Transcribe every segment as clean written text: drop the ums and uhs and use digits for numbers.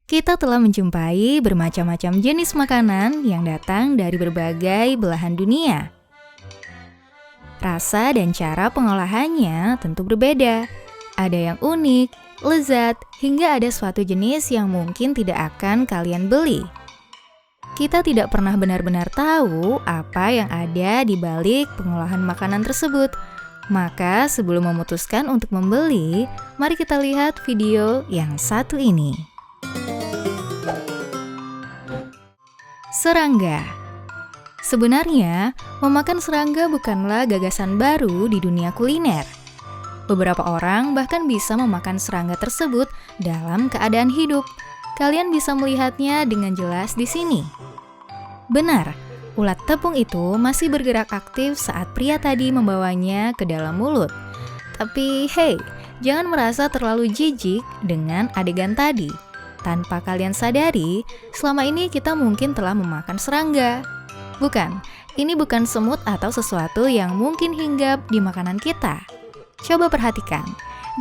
Kita telah menjumpai bermacam-macam jenis makanan yang datang dari berbagai belahan dunia. Rasa dan cara pengolahannya tentu berbeda. Ada yang unik, lezat, hingga ada suatu jenis yang mungkin tidak akan kalian beli. Kita tidak pernah benar-benar tahu apa yang ada di balik pengolahan makanan tersebut. Maka sebelum memutuskan untuk membeli, mari kita lihat video yang satu ini. Serangga. Sebenarnya, memakan serangga bukanlah gagasan baru di dunia kuliner. Beberapa orang bahkan bisa memakan serangga tersebut dalam keadaan hidup. Kalian bisa melihatnya dengan jelas di sini. Benar, ulat tepung itu masih bergerak aktif saat pria tadi membawanya ke dalam mulut. Tapi hey, jangan merasa terlalu jijik dengan adegan tadi. Tanpa kalian sadari, selama ini kita mungkin telah memakan serangga. Bukan, ini bukan semut atau sesuatu yang mungkin hinggap di makanan kita. Coba perhatikan,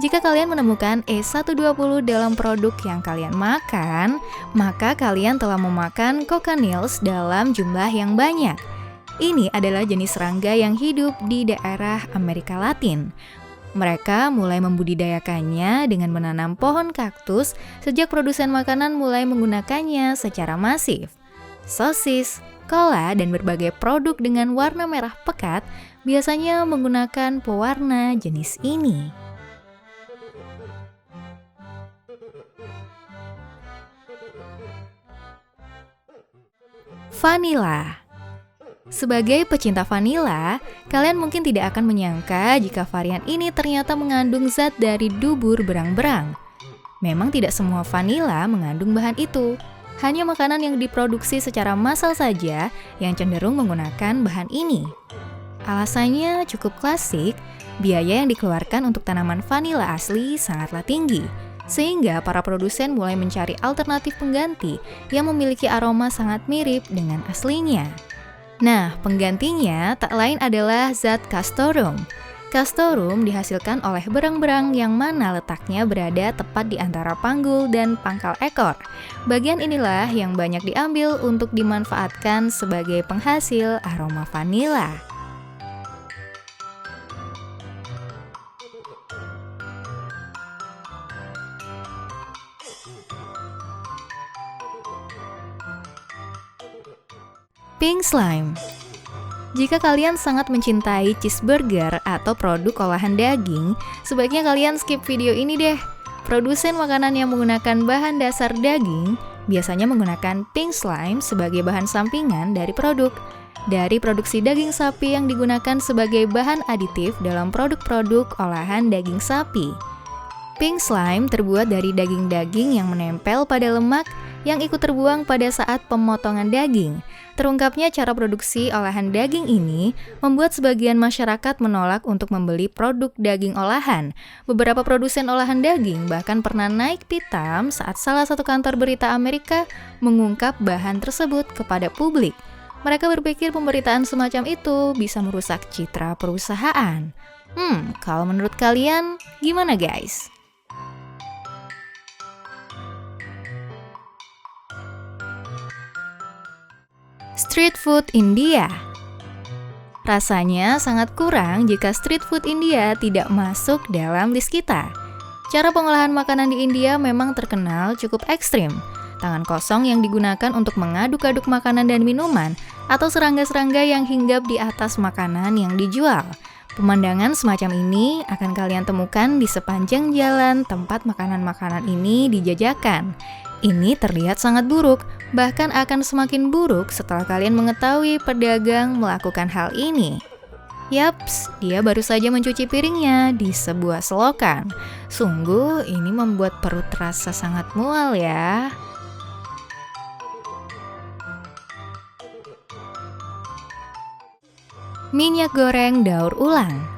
jika kalian menemukan E120 dalam produk yang kalian makan, maka kalian telah memakan cochineals dalam jumlah yang banyak. Ini adalah jenis serangga yang hidup di daerah Amerika Latin. Mereka mulai membudidayakannya dengan menanam pohon kaktus sejak produsen makanan mulai menggunakannya secara masif. Sosis, cola, dan berbagai produk dengan warna merah pekat biasanya menggunakan pewarna jenis ini. Vanila. Sebagai pecinta vanila, kalian mungkin tidak akan menyangka jika varian ini ternyata mengandung zat dari dubur berang-berang. Memang tidak semua vanila mengandung bahan itu. Hanya makanan yang diproduksi secara massal saja yang cenderung menggunakan bahan ini. Alasannya cukup klasik, biaya yang dikeluarkan untuk tanaman vanila asli sangatlah tinggi. Sehingga para produsen mulai mencari alternatif pengganti yang memiliki aroma sangat mirip dengan aslinya. Nah, penggantinya tak lain adalah zat castoreum. Castoreum dihasilkan oleh berang-berang yang mana letaknya berada tepat di antara panggul dan pangkal ekor. Bagian inilah yang banyak diambil untuk dimanfaatkan sebagai penghasil aroma vanila. Pink slime. Jika kalian sangat mencintai cheeseburger atau produk olahan daging, sebaiknya kalian skip video ini deh. Produsen makanan yang menggunakan bahan dasar daging biasanya menggunakan pink slime sebagai bahan sampingan dari produk. Dari produksi daging sapi yang digunakan sebagai bahan aditif dalam produk-produk olahan daging sapi. Pink slime terbuat dari daging-daging yang menempel pada lemak yang ikut terbuang pada saat pemotongan daging. Terungkapnya cara produksi olahan daging ini membuat sebagian masyarakat menolak untuk membeli produk daging olahan. Beberapa produsen olahan daging bahkan pernah naik pitam saat salah satu kantor berita Amerika mengungkap bahan tersebut kepada publik. Mereka berpikir pemberitaan semacam itu bisa merusak citra perusahaan. Kalau menurut kalian, gimana guys? Street food India. Rasanya sangat kurang jika street food India tidak masuk dalam list kita. Cara pengolahan makanan di India memang terkenal cukup ekstrim. Tangan kosong yang digunakan untuk mengaduk-aduk makanan dan minuman, atau serangga-serangga yang hinggap di atas makanan yang dijual. Pemandangan semacam ini akan kalian temukan di sepanjang jalan tempat makanan-makanan ini dijajakan. Ini terlihat sangat buruk, bahkan akan semakin buruk setelah kalian mengetahui pedagang melakukan hal ini. Yaps, dia baru saja mencuci piringnya di sebuah selokan. Sungguh, ini membuat perut terasa sangat mual ya. Minyak goreng daur ulang.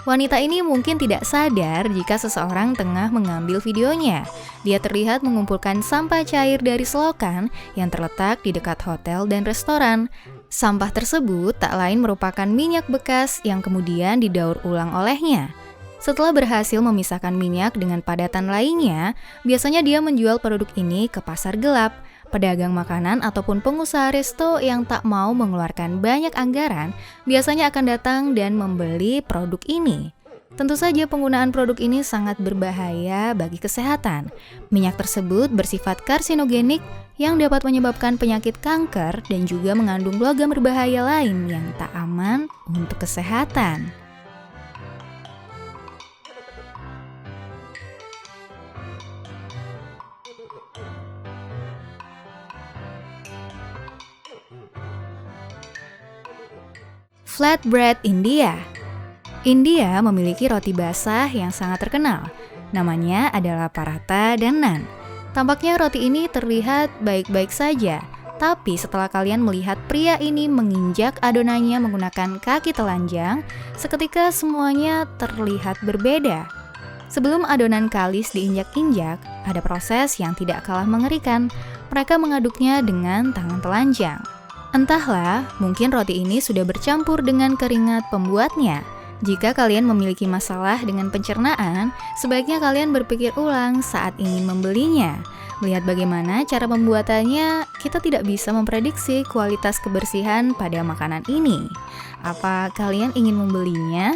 Wanita ini mungkin tidak sadar jika seseorang tengah mengambil videonya. Dia terlihat mengumpulkan sampah cair dari selokan yang terletak di dekat hotel dan restoran. Sampah tersebut tak lain merupakan minyak bekas yang kemudian didaur ulang olehnya. Setelah berhasil memisahkan minyak dengan padatan lainnya, biasanya dia menjual produk ini ke pasar gelap. Pedagang makanan ataupun pengusaha resto yang tak mau mengeluarkan banyak anggaran biasanya akan datang dan membeli produk ini. Tentu saja penggunaan produk ini sangat berbahaya bagi kesehatan. Minyak tersebut bersifat karsinogenik yang dapat menyebabkan penyakit kanker dan juga mengandung logam berbahaya lain yang tak aman untuk kesehatan. Flatbread India. India memiliki roti basah yang sangat terkenal. Namanya adalah paratha dan naan. Tampaknya roti ini terlihat baik-baik saja, tapi setelah kalian melihat pria ini menginjak adonannya menggunakan kaki telanjang, seketika semuanya terlihat berbeda. Sebelum adonan kalis diinjak-injak, ada proses yang tidak kalah mengerikan. Mereka mengaduknya dengan tangan telanjang. Entahlah, mungkin roti ini sudah bercampur dengan keringat pembuatnya. Jika kalian memiliki masalah dengan pencernaan, sebaiknya kalian berpikir ulang saat ingin membelinya. Melihat bagaimana cara pembuatannya, kita tidak bisa memprediksi kualitas kebersihan pada makanan ini. Apa kalian ingin membelinya?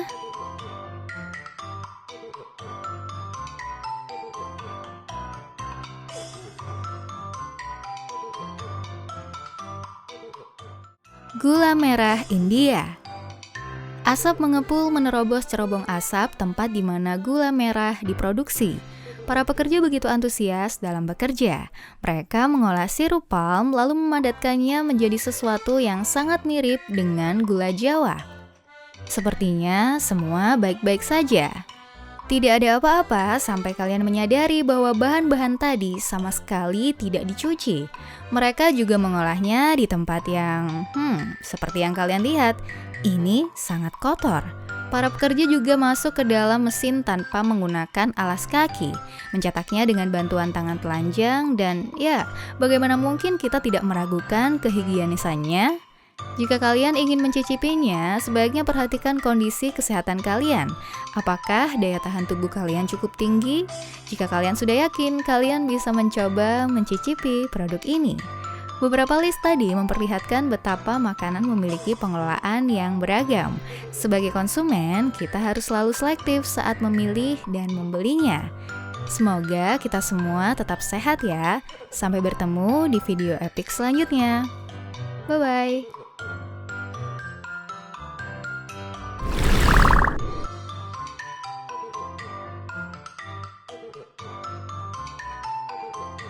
Gula merah India. Asap mengepul menerobos cerobong asap tempat di mana gula merah diproduksi. Para pekerja begitu antusias dalam bekerja. Mereka mengolah sirup palm lalu memadatkannya menjadi sesuatu yang sangat mirip dengan gula Jawa. Sepertinya semua baik-baik saja. Tidak ada apa-apa sampai kalian menyadari bahwa bahan-bahan tadi sama sekali tidak dicuci. Mereka juga mengolahnya di tempat yang, seperti yang kalian lihat, ini sangat kotor. Para pekerja juga masuk ke dalam mesin tanpa menggunakan alas kaki, mencetaknya dengan bantuan tangan telanjang dan ya, bagaimana mungkin kita tidak meragukan kehigienisannya? Jika kalian ingin mencicipinya, sebaiknya perhatikan kondisi kesehatan kalian. Apakah daya tahan tubuh kalian cukup tinggi? Jika kalian sudah yakin, kalian bisa mencoba mencicipi produk ini. Beberapa list tadi memperlihatkan betapa makanan memiliki pengelolaan yang beragam. Sebagai konsumen, kita harus selalu selektif saat memilih dan membelinya. Semoga kita semua tetap sehat ya. Sampai bertemu di video epic selanjutnya. Bye-bye.